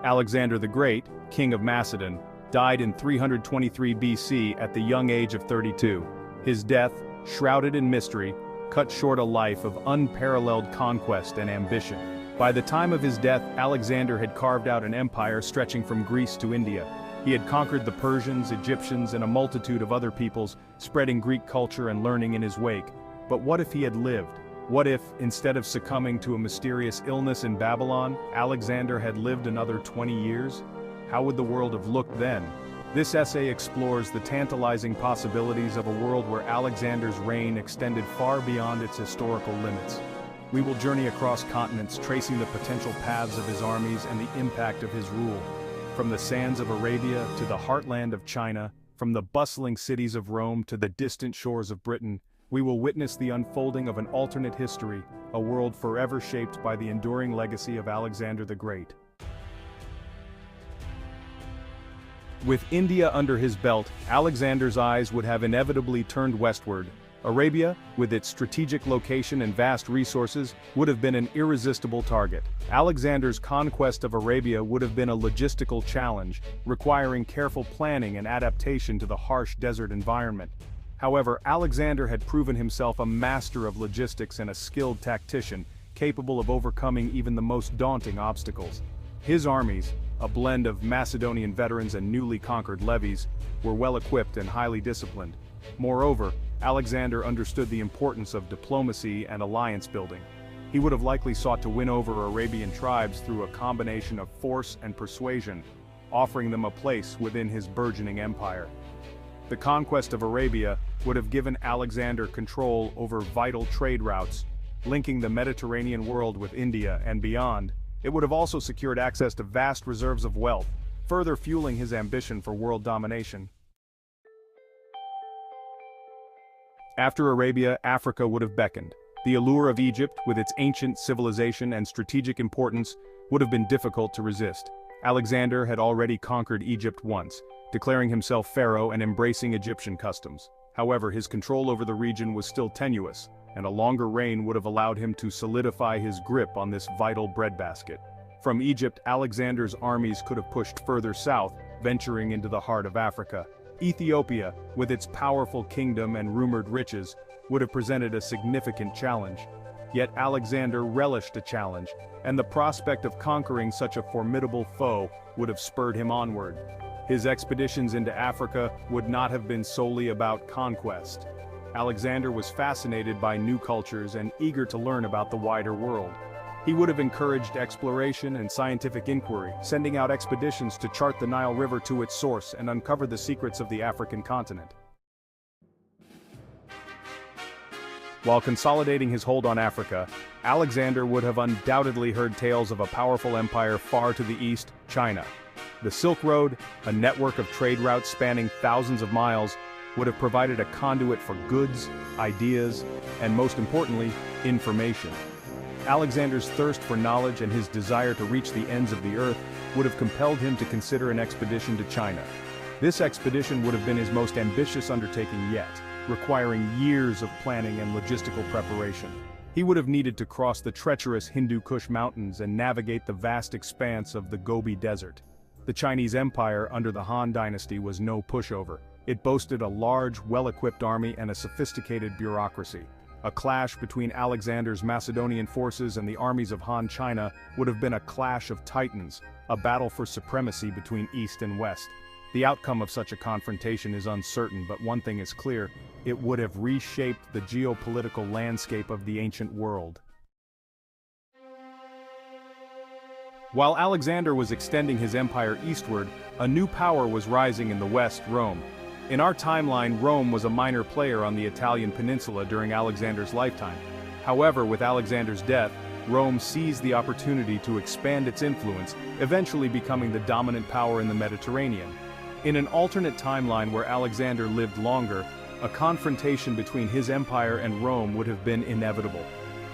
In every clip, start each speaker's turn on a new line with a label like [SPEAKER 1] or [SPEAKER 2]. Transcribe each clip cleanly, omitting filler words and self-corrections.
[SPEAKER 1] Alexander the Great, king of Macedon, died in 323 BC at the young age of 32. His death, shrouded in mystery, cut short a life of unparalleled conquest and ambition. By the time of his death, Alexander had carved out an empire stretching from Greece to India. He had conquered the Persians, Egyptians, and a multitude of other peoples, spreading Greek culture and learning in his wake. But what if he had lived? What if, instead of succumbing to a mysterious illness in Babylon, Alexander had lived another 20 years? How would the world have looked then? This essay explores the tantalizing possibilities of a world where Alexander's reign extended far beyond its historical limits. We will journey across continents, tracing the potential paths of his armies and the impact of his rule. From the sands of Arabia to the heartland of China, from the bustling cities of Rome to the distant shores of Britain, we will witness the unfolding of an alternate history, a world forever shaped by the enduring legacy of Alexander the Great. With India under his belt, Alexander's eyes would have inevitably turned westward. Arabia, with its strategic location and vast resources, would have been an irresistible target. Alexander's conquest of Arabia would have been a logistical challenge, requiring careful planning and adaptation to the harsh desert environment. However, Alexander had proven himself a master of logistics and a skilled tactician, capable of overcoming even the most daunting obstacles. His armies, a blend of Macedonian veterans and newly conquered levies, were well-equipped and highly disciplined. Moreover, Alexander understood the importance of diplomacy and alliance building. He would have likely sought to win over Arabian tribes through a combination of force and persuasion, offering them a place within his burgeoning empire. The conquest of Arabia would have given Alexander control over vital trade routes, linking the Mediterranean world with India and beyond. It would have also secured access to vast reserves of wealth, further fueling his ambition for world domination. After Arabia, Africa would have beckoned. The allure of Egypt, with its ancient civilization and strategic importance, would have been difficult to resist. Alexander had already conquered Egypt once, declaring himself pharaoh and embracing Egyptian customs. However, his control over the region was still tenuous, and a longer reign would have allowed him to solidify his grip on this vital breadbasket. From Egypt, Alexander's armies could have pushed further south, venturing into the heart of Africa. Ethiopia, with its powerful kingdom and rumored riches, would have presented a significant challenge. Yet Alexander relished a challenge, and the prospect of conquering such a formidable foe would have spurred him onward. His expeditions into Africa would not have been solely about conquest. Alexander was fascinated by new cultures and eager to learn about the wider world. He would have encouraged exploration and scientific inquiry, sending out expeditions to chart the Nile River to its source and uncover the secrets of the African continent. While consolidating his hold on Africa, Alexander would have undoubtedly heard tales of a powerful empire far to the east, China. The Silk Road, a network of trade routes spanning thousands of miles, would have provided a conduit for goods, ideas, and most importantly, information. Alexander's thirst for knowledge and his desire to reach the ends of the earth would have compelled him to consider an expedition to China. This expedition would have been his most ambitious undertaking yet, requiring years of planning and logistical preparation. He would have needed to cross the treacherous Hindu Kush Mountains and navigate the vast expanse of the Gobi Desert. The Chinese Empire under the Han Dynasty was no pushover. It boasted a large, well-equipped army and a sophisticated bureaucracy. A clash between Alexander's Macedonian forces and the armies of Han China would have been a clash of titans, a battle for supremacy between East and West. The outcome of such a confrontation is uncertain, but one thing is clear: it would have reshaped the geopolitical landscape of the ancient world. While Alexander was extending his empire eastward, a new power was rising in the west, Rome. In our timeline, Rome was a minor player on the Italian peninsula during Alexander's lifetime. However, with Alexander's death, Rome seized the opportunity to expand its influence, eventually becoming the dominant power in the Mediterranean. In an alternate timeline where Alexander lived longer, a confrontation between his empire and Rome would have been inevitable.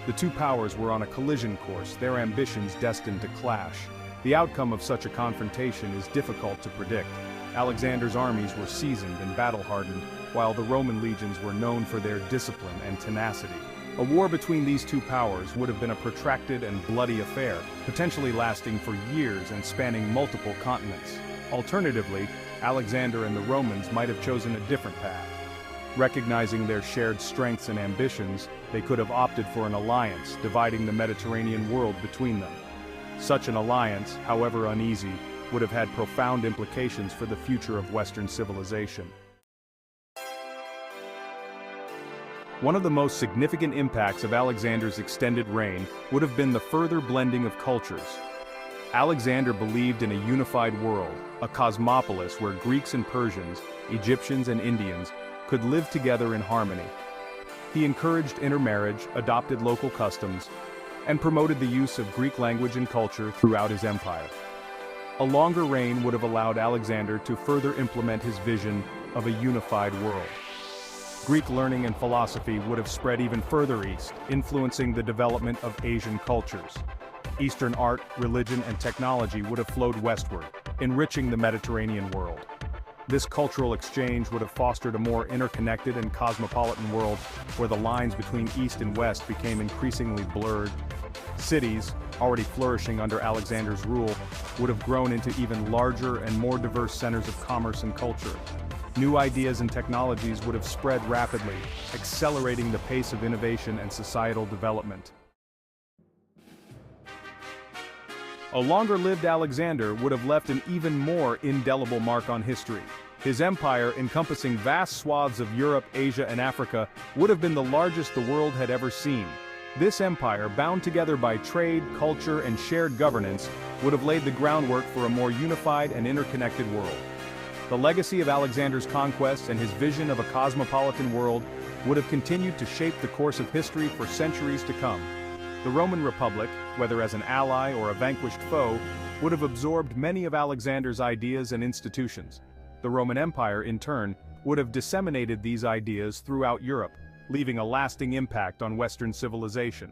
[SPEAKER 1] The two powers were on a collision course, their ambitions destined to clash. The outcome of such a confrontation is difficult to predict. Alexander's armies were seasoned and battle-hardened, while the Roman legions were known for their discipline and tenacity. A war between these two powers would have been a protracted and bloody affair, potentially lasting for years and spanning multiple continents. Alternatively, Alexander and the Romans might have chosen a different path. Recognizing their shared strengths and ambitions, they could have opted for an alliance, dividing the Mediterranean world between them. Such an alliance, however uneasy, would have had profound implications for the future of Western civilization. One of the most significant impacts of Alexander's extended reign would have been the further blending of cultures. Alexander believed in a unified world, a cosmopolis where Greeks and Persians, Egyptians and Indians, could live together in harmony. He encouraged intermarriage, adopted local customs, and promoted the use of Greek language and culture throughout his empire. A longer reign would have allowed Alexander to further implement his vision of a unified world. Greek learning and philosophy would have spread even further east, influencing the development of Asian cultures. Eastern art, religion, and technology would have flowed westward, enriching the Mediterranean world. This cultural exchange would have fostered a more interconnected and cosmopolitan world where the lines between East and West became increasingly blurred. Cities, already flourishing under Alexander's rule, would have grown into even larger and more diverse centers of commerce and culture. New ideas and technologies would have spread rapidly, accelerating the pace of innovation and societal development. A longer-lived Alexander would have left an even more indelible mark on history. His empire, encompassing vast swaths of Europe, Asia, and Africa, would have been the largest the world had ever seen. This empire, bound together by trade, culture, and shared governance, would have laid the groundwork for a more unified and interconnected world. The legacy of Alexander's conquests and his vision of a cosmopolitan world would have continued to shape the course of history for centuries to come. The Roman Republic, whether as an ally or a vanquished foe, would have absorbed many of Alexander's ideas and institutions. The Roman Empire, in turn, would have disseminated these ideas throughout Europe, leaving a lasting impact on Western civilization.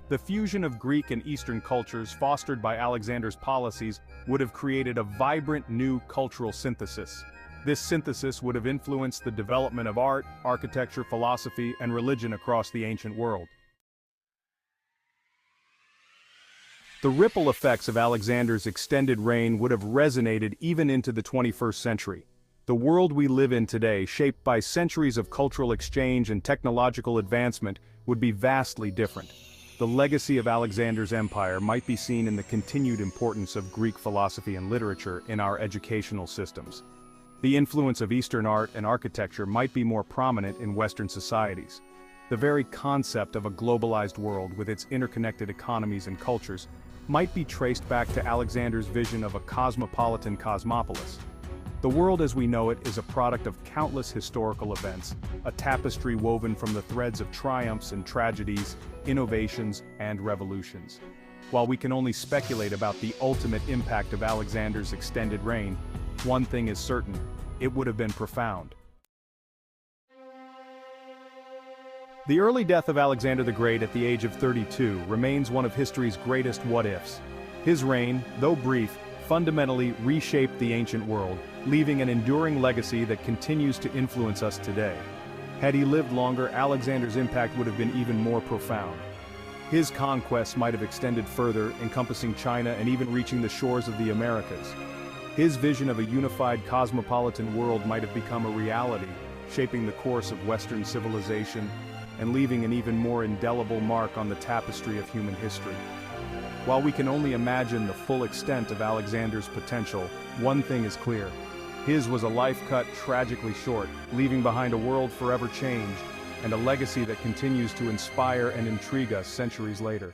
[SPEAKER 1] The fusion of Greek and Eastern cultures fostered by Alexander's policies would have created a vibrant new cultural synthesis. This synthesis would have influenced the development of art, architecture, philosophy, and religion across the ancient world. The ripple effects of Alexander's extended reign would have resonated even into the 21st century. The world we live in today, shaped by centuries of cultural exchange and technological advancement, would be vastly different. The legacy of Alexander's empire might be seen in the continued importance of Greek philosophy and literature in our educational systems. The influence of Eastern art and architecture might be more prominent in Western societies. The very concept of a globalized world with its interconnected economies and cultures might be traced back to Alexander's vision of a cosmopolitan cosmopolis. The world as we know it is a product of countless historical events, a tapestry woven from the threads of triumphs and tragedies, innovations and revolutions. While we can only speculate about the ultimate impact of Alexander's extended reign, one thing is certain: it would have been profound. The early death of Alexander the Great at the age of 32 remains one of history's greatest what-ifs. His reign, though brief, fundamentally reshaped the ancient world, leaving an enduring legacy that continues to influence us today. Had he lived longer, Alexander's impact would have been even more profound. His conquests might have extended further, encompassing China and even reaching the shores of the Americas. His vision of a unified cosmopolitan world might have become a reality, shaping the course of Western civilization and leaving an even more indelible mark on the tapestry of human history. While we can only imagine the full extent of Alexander's potential, one thing is clear: his was a life cut tragically short, leaving behind a world forever changed, and a legacy that continues to inspire and intrigue us centuries later.